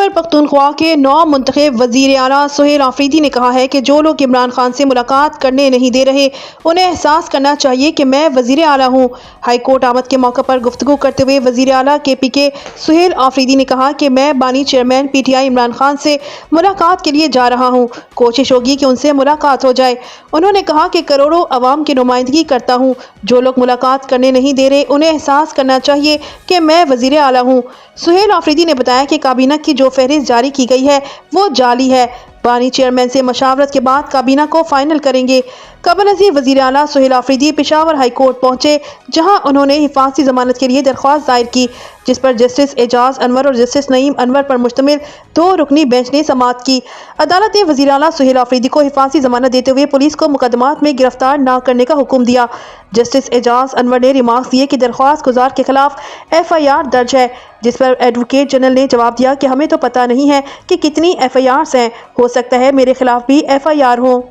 خیبر پختونخوا کے نو منتخب وزیر اعلیٰ سہیل آفریدی نے کہا ہے کہ جو لوگ عمران خان سے ملاقات کرنے نہیں دے رہے انہیں احساس کرنا چاہیے کہ میں وزیر اعلیٰ ہوں۔ ہائی کورٹ آمد کے موقع پر گفتگو کرتے ہوئے وزیر اعلیٰ KPK سہیل آفریدی نے کہا کہ میں بانی چیئرمین PTI عمران خان سے ملاقات کے لیے جا رہا ہوں، کوشش ہوگی کہ ان سے ملاقات ہو جائے۔ انہوں نے کہا کہ کروڑوں عوام کی نمائندگی کرتا ہوں، جو لوگ ملاقات کرنے نہیں دے رہے انہیں احساس کرنا چاہیے کہ میں وزیر اعلیٰ ہوں۔ سہیل آفریدی نے بتایا کہ کابینہ کی جو فہرست جاری کی گئی ہے وہ جعلی ہے، بانی چیئرمین سے مشاورت کے بعد کابینہ کو فائنل کریں گے۔ قبل ازیں وزیر اعلیٰ سہیل آفریدی پشاور ہائی کورٹ پہنچے، جہاں انہوں نے حفاظتی ضمانت کے لیے درخواست دائر کی، جس پر جسٹس اعجاز انور اور جسٹس نعیم انور پر مشتمل 2 رکنی بینچ نے سماعت کی۔ عدالت نے وزیر اعلیٰ سہیل آفریدی کو حفاظتی ضمانت دیتے ہوئے پولیس کو مقدمات میں گرفتار نہ کرنے کا حکم دیا۔ جسٹس اعجاز انور نے ریمارکس دیے کہ درخواست گزار کے خلاف FIR درج ہے، جس پر ایڈوکیٹ جنرل نے جواب دیا کہ ہمیں تو پتہ نہیں ہے کہ کتنی FIRs ہیں، ہو سکتا ہے میرے خلاف بھی FIR ہوں۔